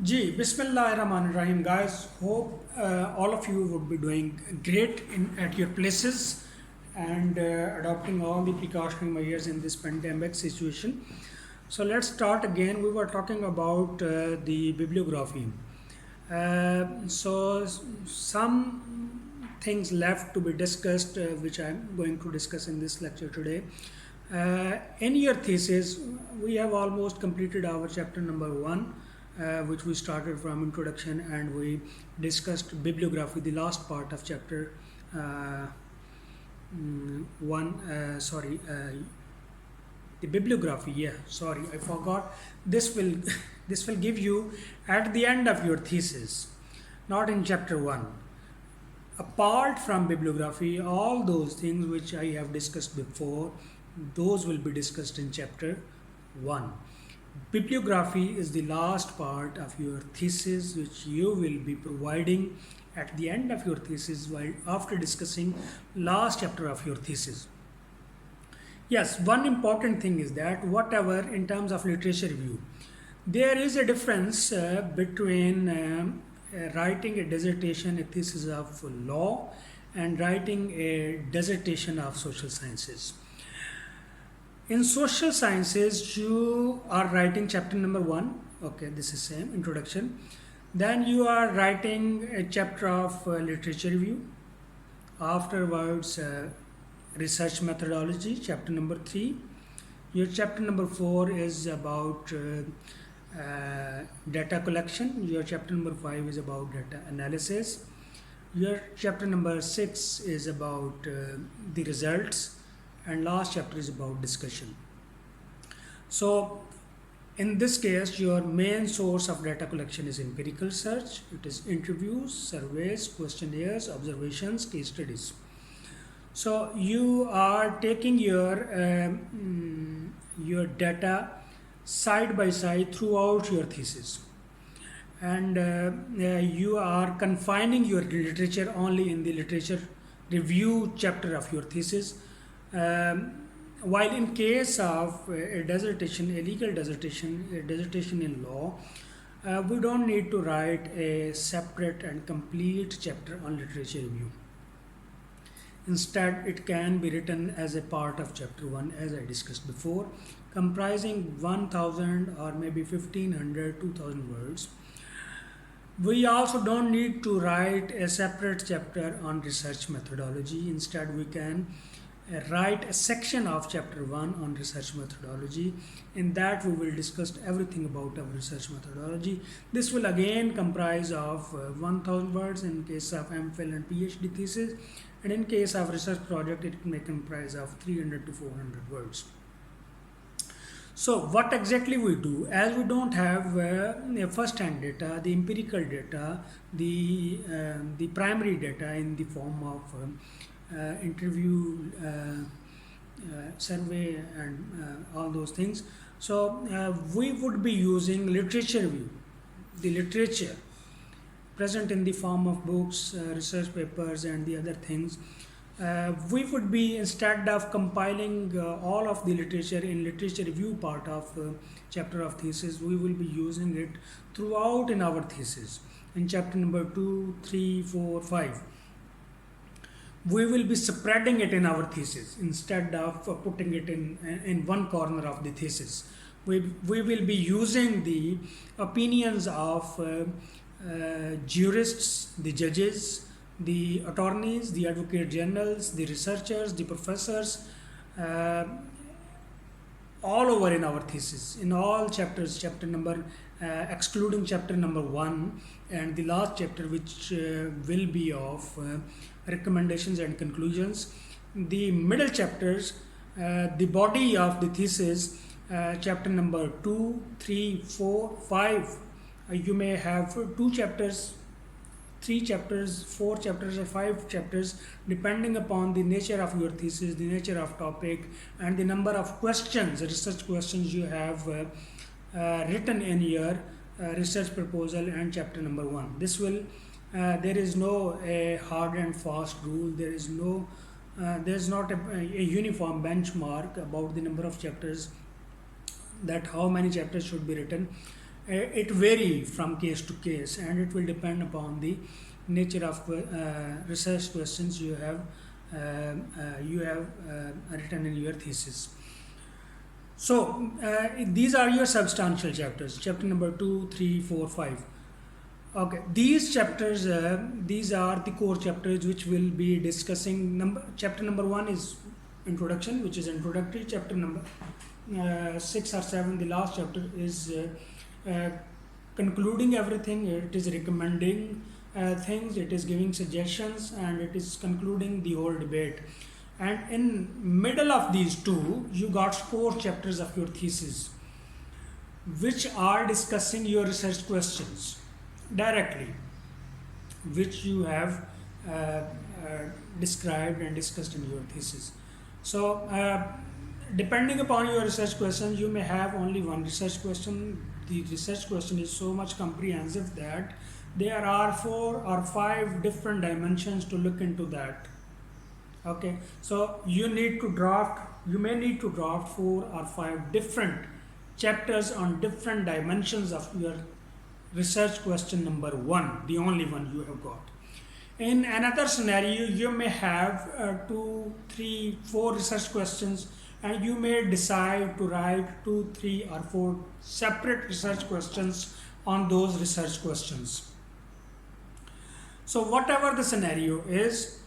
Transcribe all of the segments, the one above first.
Ji, Bismillahirrahmanirrahim, guys. Hope all of you would be doing great at your places and adopting all the precautionary measures in this pandemic situation. So let's start again. We were talking about the bibliography. Some things left to be discussed, which I'm going to discuss in this lecture today. In your thesis, we have almost completed our chapter number 1, which we started from introduction, and we discussed bibliography, the last part of chapter 1. The bibliography. Yeah, sorry, I forgot. This will this will give you at the end of your thesis, not in chapter 1. Apart from bibliography, all those things which I have discussed before, those will be discussed in chapter 1. Bibliography is the last part of your thesis, which you will be providing at the end of your thesis while after discussing last chapter of your thesis. Yes, one important thing is that whatever in terms of literature review, there is a difference between writing a dissertation, a thesis of law, and writing a dissertation of social sciences. In social sciences, you are writing chapter number 1. Okay, this is same introduction. Then you are writing a chapter of literature review. Afterwards, research methodology, chapter number 3. Your chapter number 4 is about data collection. Your chapter number 5 is about data analysis. Your chapter number 6 is about the results, and last chapter is about discussion. So in this case, your main source of data collection is empirical research. It is interviews, surveys, questionnaires, observations, case studies. So you are taking your data side by side throughout your thesis, and you are confining your literature only in the literature review chapter of your thesis. While in case of a dissertation, a legal dissertation, a dissertation in law, we don't need to write a separate and complete chapter on literature review. Instead, it can be written as a part of chapter 1, as I discussed before, comprising 1000 or maybe 1500, 2000 words. We also don't need to write a separate chapter on research methodology. Instead, we can write a section of chapter 1 on research methodology. In that, we will discuss everything about our research methodology. This will again comprise of 1000 words in case of MPhil and PhD thesis, and in case of research project, it may comprise of 300 to 400 words. So what exactly we do, as we don't have first-hand data, the empirical data, the primary data in the form of interview, survey, and all those things. So we would be using literature review, the literature present in the form of books, research papers, and the other things. We would be, instead of compiling all of the literature in literature review part of chapter of thesis, we will be using it throughout in our thesis. In chapter number 2, 3, 4, 5, we will be spreading it in our thesis instead of putting it in one corner of the thesis. We will be using the opinions of jurists, the judges, the attorneys, the advocate generals, the researchers, the professors, all over in our thesis, in all chapters, chapter number, excluding chapter number 1 and the last chapter, which will be of recommendations and conclusions. The middle chapters, the body of the thesis, chapter number 2, 3, 4, 5, you may have 2 chapters, 3 chapters, 4 chapters, or 5 chapters, depending upon the nature of your thesis, the nature of topic, and the number of questions, research questions you have written in your research proposal and chapter number 1. This will, there is no hard and fast rule. There is no, there's not a uniform benchmark about the number of chapters, that how many chapters should be written. It vary from case to case, and it will depend upon the nature of research questions you have written in your thesis. So these are your substantial chapters, chapter number 2, 3, 4, 5. Okay, these chapters, these are the core chapters which will be discussing. Chapter number 1 is introduction, which is introductory. Chapter number 6 or 7, the last chapter, is concluding everything. It is recommending things, it is giving suggestions, and it is concluding the whole debate. And in middle of these two, you got 4 chapters of your thesis, which are discussing your research questions directly, which you have described and discussed in your thesis. So depending upon your research question, you may have only one research question. The research question is so much comprehensive that there are 4 or 5 different dimensions to look into that. Okay, so you may need to draft 4 or 5 different chapters on different dimensions of your research question number 1, the only one you have got. In another scenario, you may have 2, 3, 4 research questions, and you may decide to write 2, 3 or 4 separate research questions on those research questions. So whatever the scenario is,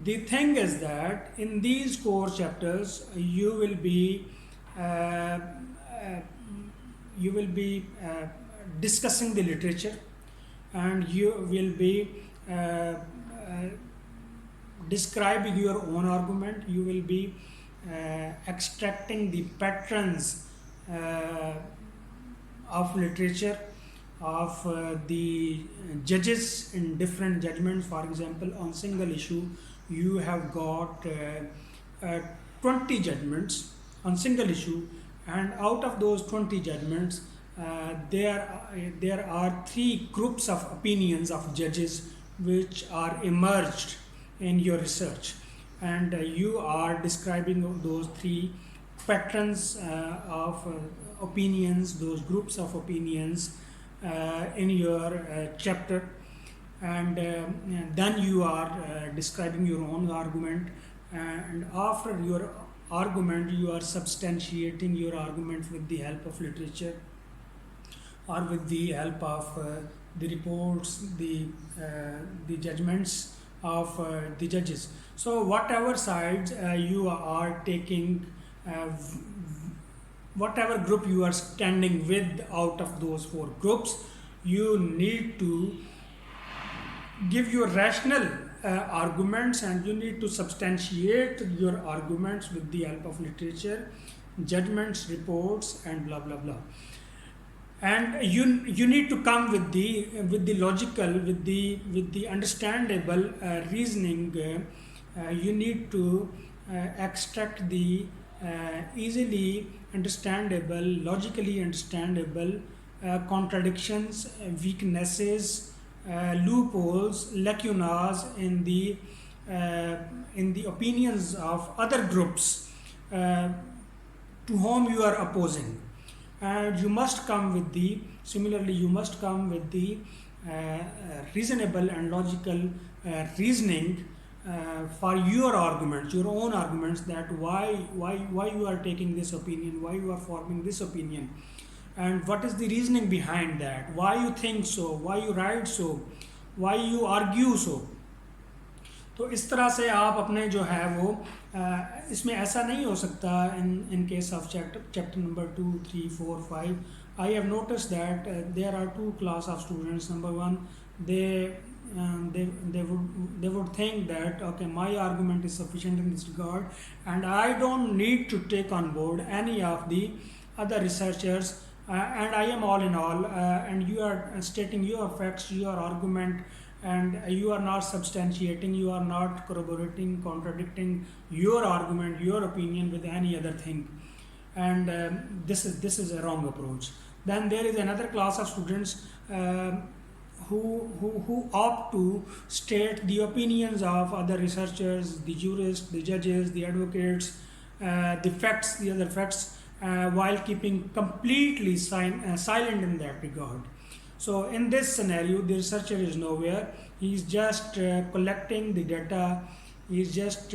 the thing is that in these core chapters you will be discussing the literature, and you will be describing your own argument. You will be extracting the patterns of literature of the judges in different judgments. For example, on single issue you have got 20 judgments on single issue, and out of those 20 judgments there are 3 groups of opinions of judges which are emerged in your research, and you are describing those 3 patterns of opinions, those groups of opinions in your chapter, and then you are describing your own argument, and after your argument you are substantiating your argument with the help of literature or with the help of the reports, the judgments of the judges. So whatever sides you are taking, whatever group you are standing with out of those 4 groups, you need to give your rational arguments, and you need to substantiate your arguments with the help of literature, judgments, reports, and blah blah blah. And you need to come with the logical, with the understandable reasoning. You need to extract the easily understandable, logically understandable contradictions, weaknesses, loopholes, lacunas in the opinions of other groups to whom you are opposing. And you must come with the reasonable and logical reasoning for your arguments, your own arguments, that why you are taking this opinion, why you are forming this opinion, and what is the reasoning behind that, why you think so, why you write so, why you argue so. तो इस तरह से आप अपने जो है वो इसमें ऐसा नहीं हो सकता in case of chapter number 2, 3, 4, 5. I have noticed that there are 2 class of students. Number 1, they would think that, okay, my argument is sufficient in this regard, and I don't need to take on board any of the other researchers, and I am all in all, and you are stating your facts, your argument, and you are not substantiating, you are not corroborating, contradicting your argument, your opinion with any other thing, and this is a wrong approach. Then there is another class of students who opt to state the opinions of other researchers, the jurists, the judges, the advocates, the facts, the other facts, while keeping completely silent in that regard. So in this scenario, the researcher is nowhere. He is just collecting the data. He is just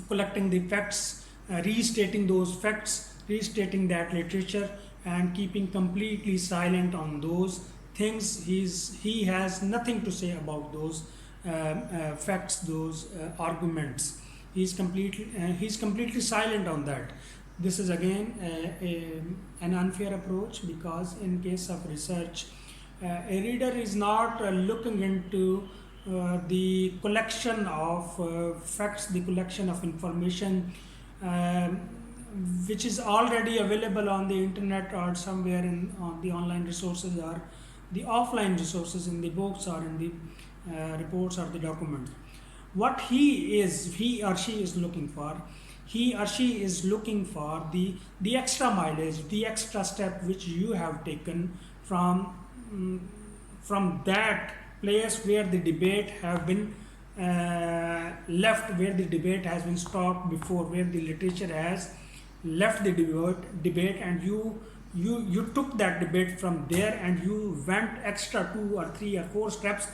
collecting the facts, restating those facts, restating that literature, and keeping completely silent on those things. He has nothing to say about those facts, those arguments. He's completely silent on that. This is again an unfair approach, because in case of research, a reader is not looking into the collection of facts, the collection of information which is already available on the internet or somewhere on the online resources or the offline resources in the books or in the reports or the documents. What he or she is looking for, he or she is looking for the extra mileage, the extra step which you have taken from that place where the debate have been left, where the debate has been stopped before, where the literature has left the debate, and you took that debate from there and you went extra 2 or 3 or 4 steps,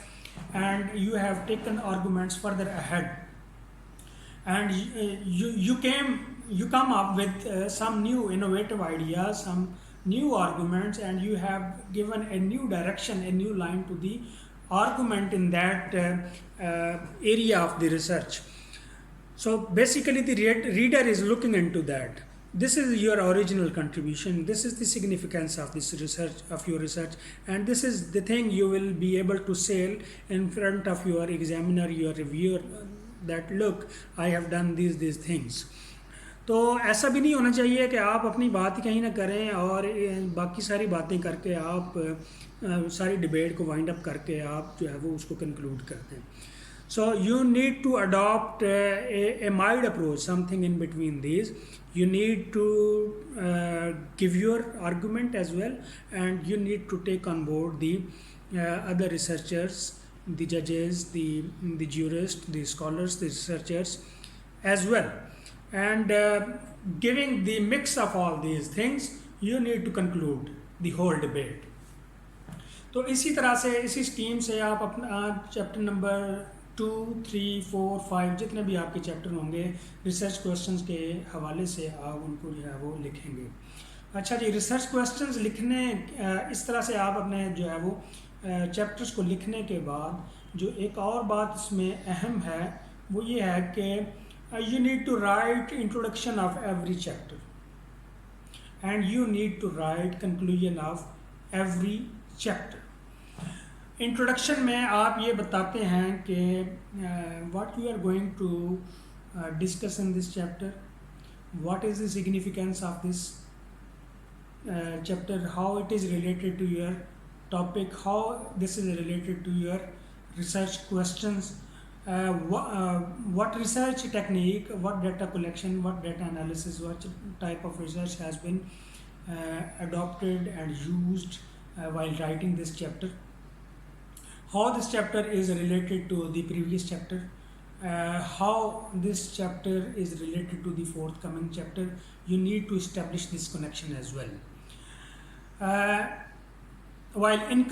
and you have taken arguments further ahead, and you come up with some new innovative ideas, some new arguments, and you have given a new direction, a new line to the argument in that area of the research. So basically the reader is looking into that. This is your original contribution. This is the significance of this research, of your research, and this is the thing you will be able to sell in front of your examiner, your reviewer, that look, I have done these things. तो ऐसा भी नहीं होना चाहिए कि आप अपनी बात ही कहीं ना करें और बाकी सारी बातें करके आप सारी डिबेट को वाइंड अप करके आप जो है वो उसको कंक्लूड करते हैं. So you need to adopt a mild approach, something in between these. You need to give your argument as well, and you need to take on board the other researchers, the judges, the jurists, the scholars, the researchers as well. And giving the mix of all these things, you need to conclude the whole debate. तो इसी तरह से, इसी scheme से आप अपना chapter number 2, 3, 4, 5 जितने भी आपके चैप्टर होंगे रिसर्च क्वेश्चंस के हवाले से आप उनको जो है वो लिखेंगे. अच्छा जी, रिसर्च क्वेश्चंस लिखने इस तरह से आप अपने जो है वो चैप्टर्स को लिखने के बाद जो एक और बात इसमें अहम है वो ये है कि you need to write introduction of every chapter and you need to write conclusion of every chapter. Introduction में आप ये बताते हैं कि what you are going to discuss in this chapter, what is the significance of this chapter, how it is related to your topic, how this is related to your research questions, what research technique, what data collection, what data analysis, what type of research has been adopted and used while writing this chapter, how this chapter is related to the previous chapter, how this chapter is related to the forthcoming chapter. You need to establish this connection as well. While in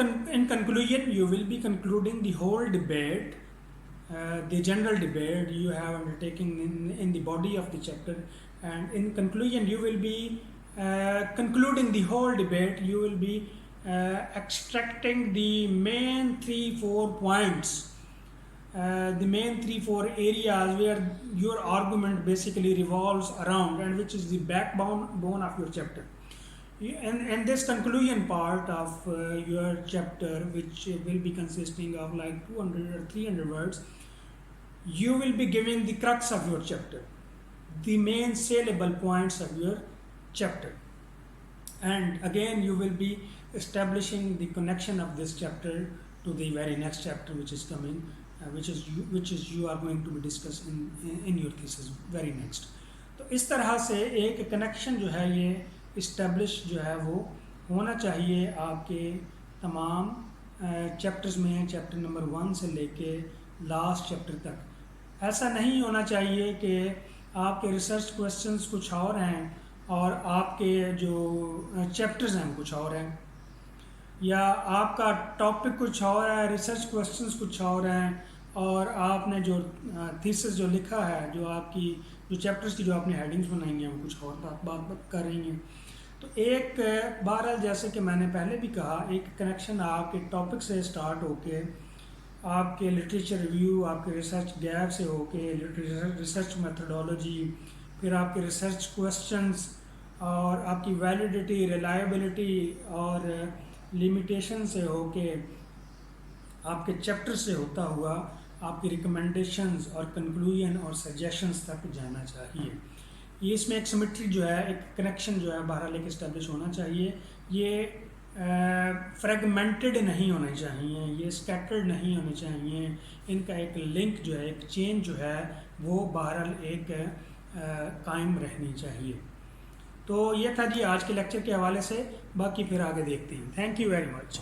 conclusion, you will be concluding the whole debate, the general debate you have undertaken in the body of the chapter, and in conclusion you will be concluding the whole debate. You will be extracting the main 3-4 points, the main 3-4 areas where your argument basically revolves around and which is the backbone of your chapter. And this conclusion part of your chapter, which will be consisting of like 200 or 300 words, you will be giving the crux of your chapter, the main saleable points of your chapter. And again you will be establishing the connection of this chapter to the very next chapter which is coming, which is you are going to be discussed in your thesis very next. तो इस तरह से एक connection जो है ये establish जो है वो होना चाहिए आपके तमाम चैप्टर्स में, चैप्टर नंबर 1 से लेके लास्ट चैप्टर तक. ऐसा नहीं होना चाहिए कि आपके रिसर्च क्वेश्चंस कुछ और हैं और आपके जो चैप्टर्स हैं कुछ और हैं, या आपका टॉपिक कुछ और है, रिसर्च क्वेश्चंस कुछ और हैं, और आपने जो थीसिस जो लिखा है, जो आपकी जो चैप्टर्स की जो आपने हेडिंग्स बनाई हैं वो कुछ और बात कर रही हैं। तो एक बहरहाल जैसे कि मैंने पहले भी कहा, एक कनेक्शन आपके टॉपिक से स्टार्ट होके आपके लिटरेचर रिव्यू, आपके रिसर्च गैप से होके रिसर्च मेथडोलॉजी, फिर आपके रिसर्च क्वेश्चंस और आपकी वैलिडिटी, रिलायबिलिटी और लिमिटेशन से होके आपके चैप्टर से होता हुआ आपकी रिकमेंडेशंस और कंक्लूजन और सजेशंस तक जाना चाहिए। ये इसमें एक सिमेट्री जो है, एक कनेक्शन जो है बहरहाल एक इस्टेब्लिश होना चाहिए। ये फ्रेगमेंटेड नहीं होने चाहिए, ये स्कैटर्ड नहीं होने चाहिए, इनका एक लिंक जो है, एक चेन जो है वो बहरहाल एक कायम रहनी चाहिए। तो ये था जी आज के लेक्चर के हवाले से, बाकी फिर आगे देखते हैं। Thank you very much.